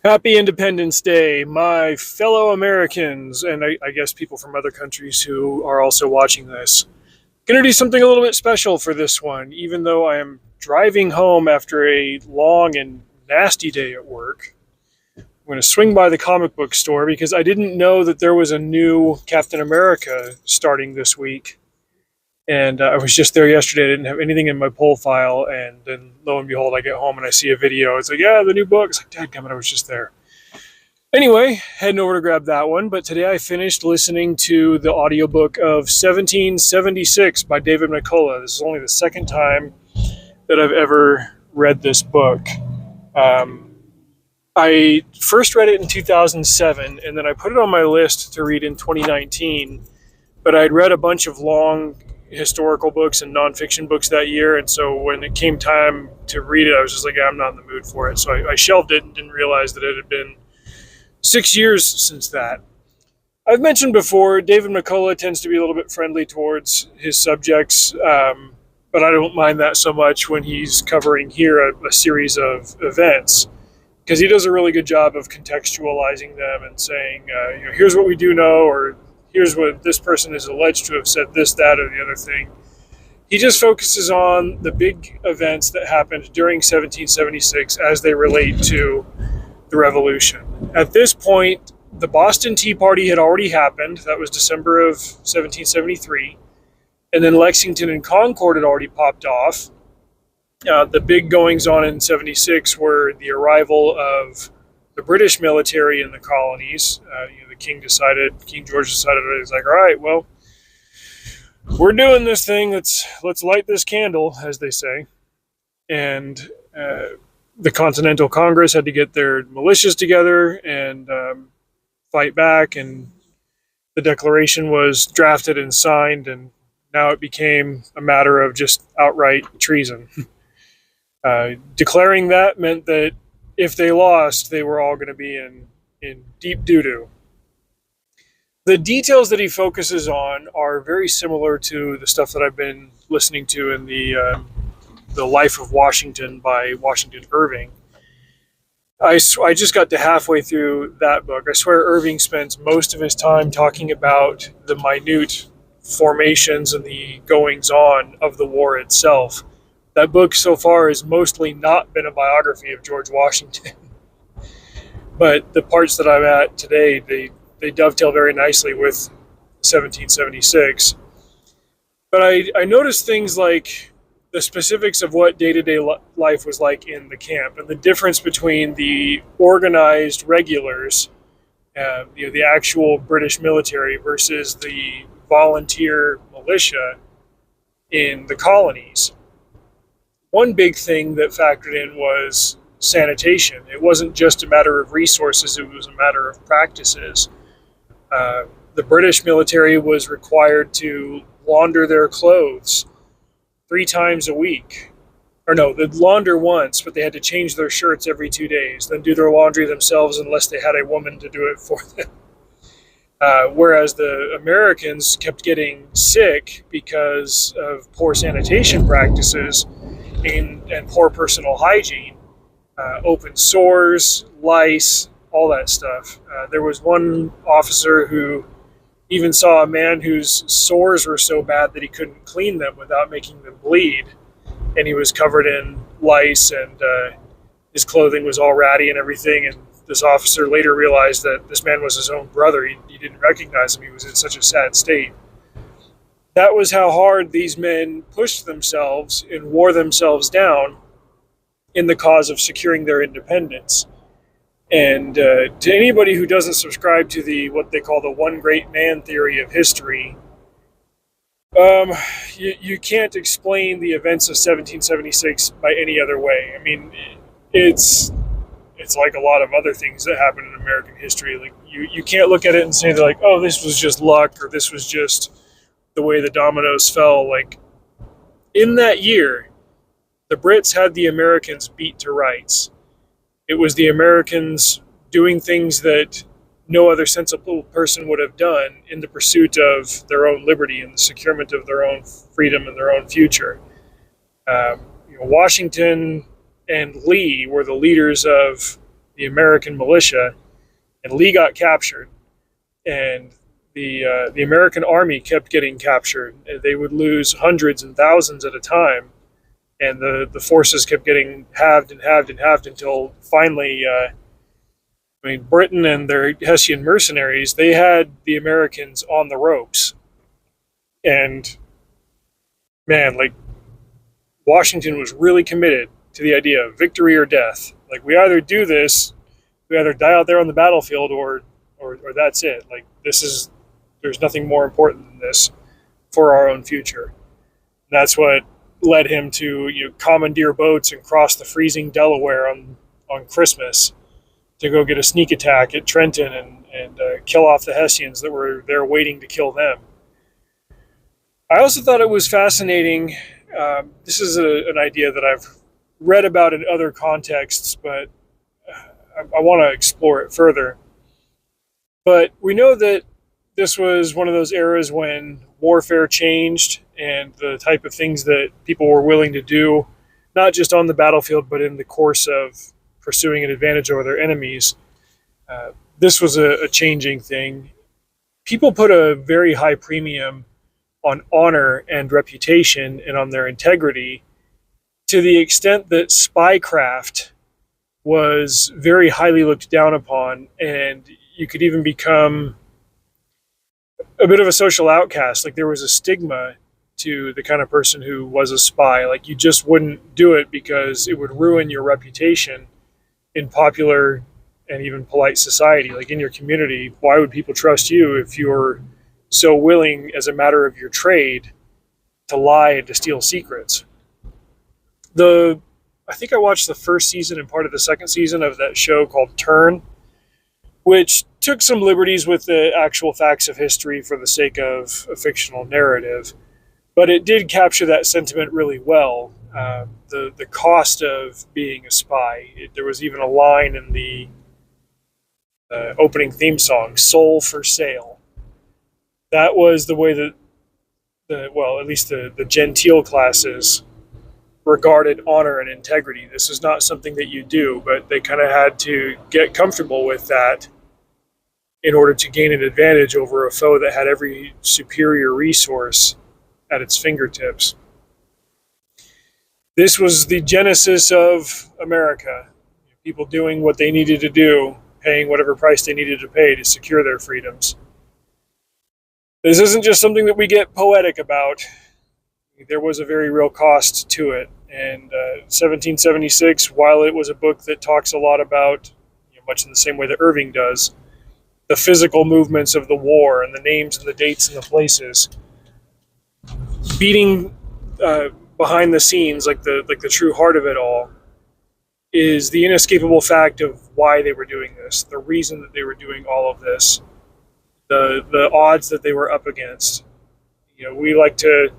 Happy Independence Day, my fellow Americans, and I guess people from other countries who are also watching this. Gonna do something a little bit special for this one, even though I am driving home after a long and nasty day at work. I'm gonna swing by the comic book store because I didn't know that there was a new Captain America starting this week. And I was just there yesterday. I didn't have anything in my poll file, and then lo and behold, I get home and I see a video. It's like, yeah, the new book. It's like, dadgummit, I was just there. Anyway, heading over to grab that one. But today I finished listening to the audiobook of 1776 by David McCullough. This is only the second time that I've ever read this book. I first read it in 2007, and then I put it on my list to read in 2019. But I'd read a bunch of long historical books and nonfiction books that year, and so when it came time to read it, I was just like, yeah, I'm not in the mood for it. So I shelved it and didn't realize that it had been 6 years since that. I've mentioned before, David McCullough tends to be a little bit friendly towards his subjects, but I don't mind that so much when he's covering here a series of events, because he does a really good job of contextualizing them and saying, here's what we do know, or here's what this person is alleged to have said, this, that, or the other thing. He just focuses on the big events that happened during 1776 as they relate to the Revolution. At this point, the Boston Tea Party had already happened. That was December of 1773. And then Lexington and Concord had already popped off. The big goings-on in 76 were the arrival of the British military in the colonies. King George decided, he's like, all right, well, we're doing this thing. Let's light this candle, as they say. And the Continental Congress had to get their militias together and fight back. And the Declaration was drafted and signed, and now it became a matter of just outright treason. Declaring that meant that if they lost, they were all going to be in deep doo-doo. The details that he focuses on are very similar to the stuff that I've been listening to in the Life of Washington by Washington Irving. I just got to halfway through that book. I swear Irving spends most of his time talking about the minute formations and the goings-on of the war itself. That book so far has mostly not been a biography of George Washington. But the parts that I'm at today, they dovetail very nicely with 1776. But I noticed things like the specifics of what day-to-day life was like in the camp, and the difference between the organized regulars, the actual British military, versus the volunteer militia in the colonies. One big thing that factored in was sanitation. It wasn't just a matter of resources, it was a matter of practices. The British military was required to launder their clothes 3 times a week. Or no, they'd launder once, but they had to change their shirts every 2 days, then do their laundry themselves unless they had a woman to do it for them. Whereas the Americans kept getting sick because of poor sanitation practices and poor personal hygiene. Open sores, lice, all that stuff. There was one officer who even saw a man whose sores were so bad that he couldn't clean them without making them bleed. And he was covered in lice, and his clothing was all ratty and everything. And this officer later realized that this man was his own brother. He didn't recognize him. He was in such a sad state. That was how hard these men pushed themselves and wore themselves down in the cause of securing their independence. And to anybody who doesn't subscribe to what they call the one great man theory of history, you can't explain the events of 1776 by any other way. I mean, it's like a lot of other things that happen in American history. Like you can't look at it and say they're like, oh, this was just luck, or this was just the way the dominoes fell. Like, in that year, the Brits had the Americans beat to rights. It was the Americans doing things that no other sensible person would have done in the pursuit of their own liberty and the securement of their own freedom and their own future. Washington and Lee were the leaders of the American militia, and Lee got captured, and the American army kept getting captured. They would lose hundreds and thousands at a time, and the forces kept getting halved and halved and halved until finally, Britain and their Hessian mercenaries, they had the Americans on the ropes. And man, like, Washington was really committed to the idea of victory or death. Like, we either do this, we either die out there on the battlefield, or that's it. Like, there's nothing more important than this for our own future. And that's what led him to commandeer boats and cross the freezing Delaware on Christmas to go get a sneak attack at Trenton and kill off the Hessians that were there waiting to kill them. I also thought it was fascinating. This is an idea that I've read about in other contexts, but I want to explore it further. But we know that this was one of those eras when warfare changed and the type of things that people were willing to do, not just on the battlefield, but in the course of pursuing an advantage over their enemies. This was a changing thing. People put a very high premium on honor and reputation and on their integrity, to the extent that spycraft was very highly looked down upon, and you could even become a bit of a social outcast. Like, there was a stigma to the kind of person who was a spy. Like, you just wouldn't do it because it would ruin your reputation in popular and even polite society. Like, in your community, why would people trust you if you're so willing, as a matter of your trade, to lie and to steal secrets? I think I watched the first season and part of the second season of that show called Turn, which took some liberties with the actual facts of history for the sake of a fictional narrative. But it did capture that sentiment really well. The cost of being a spy. There was even a line in the opening theme song, "Soul for Sale." That was the way that at least the genteel classes regarded honor and integrity. This is not something that you do, but they kind of had to get comfortable with that in order to gain an advantage over a foe that had every superior resource at its fingertips. This was the genesis of America. People doing what they needed to do, paying whatever price they needed to pay to secure their freedoms. This isn't just something that we get poetic about. There was a very real cost to it. And 1776, while it was a book that talks a lot about, much in the same way that Irving does, the physical movements of the war and the names and the dates and the places, beating behind the scenes, like the true heart of it all, is the inescapable fact of why they were doing this, the reason that they were doing all of this, the odds that they were up against. We like to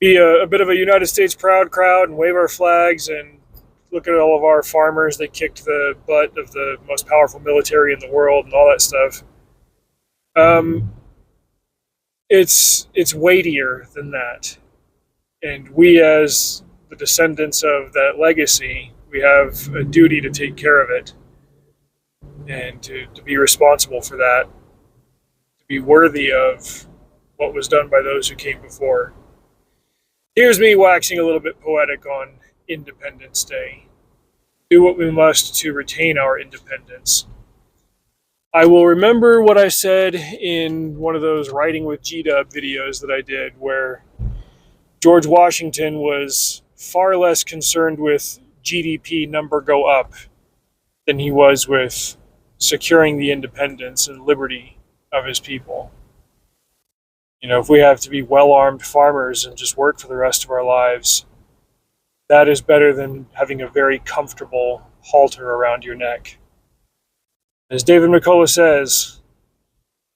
be a bit of a United States proud crowd and wave our flags and look at all of our farmers that kicked the butt of the most powerful military in the world and all that stuff. It's weightier than that. And we, as the descendants of that legacy, we have a duty to take care of it and to be responsible for that, to be worthy of what was done by those who came before. Here's me waxing a little bit poetic on Independence Day. Do what we must to retain our independence. I will remember what I said in one of those Writing with G-Dub videos that I did, where George Washington was far less concerned with GDP number go up than he was with securing the independence and liberty of his people. If we have to be well-armed farmers and just work for the rest of our lives, that is better than having a very comfortable halter around your neck. As David McCullough says,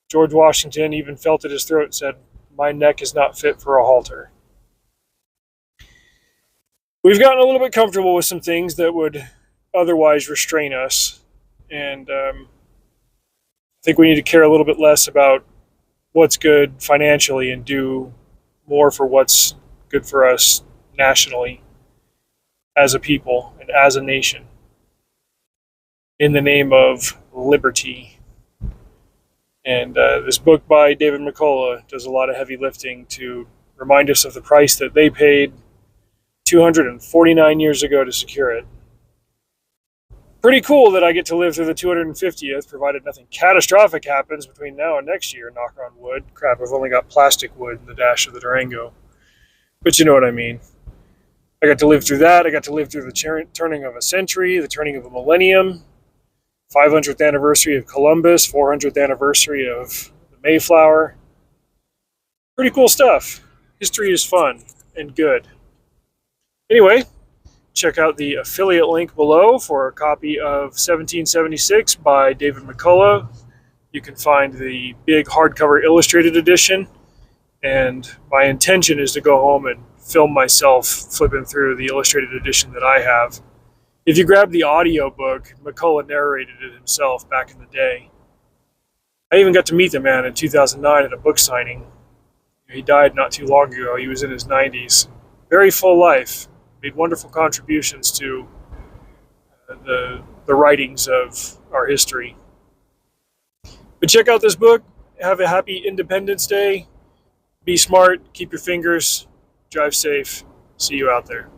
George Washington even felt at his throat and said, "My neck is not fit for a halter." We've gotten a little bit comfortable with some things that would otherwise restrain us, and I think we need to care a little bit less about what's good financially and do more for what's good for us nationally, as a people and as a nation. in the name of liberty. And this book by David McCullough does a lot of heavy lifting to remind us of the price that they paid 249 years ago to secure it. Pretty cool that I get to live through the 250th, provided nothing catastrophic happens between now and next year, knock on wood. Crap, I've only got plastic wood in the dash of the Durango. But you know what I mean. I got to live through that. I got to live through the turning of a century, the turning of a millennium, 500th anniversary of Columbus, 400th anniversary of the Mayflower. Pretty cool stuff. History is fun and good. Anyway, check out the affiliate link below for a copy of 1776 by David McCullough. You can find the big hardcover illustrated edition, and my intention is to go home and film myself flipping through the illustrated edition that I have. If you grab the audio book, McCullough narrated it himself back in the day. I even got to meet the man in 2009 at a book signing. He died not too long ago. He was in his 90s. Very full life. Made wonderful contributions to the writings of our history. But check out this book. Have a happy Independence Day. Be smart. Keep your fingers. Drive safe. See you out there.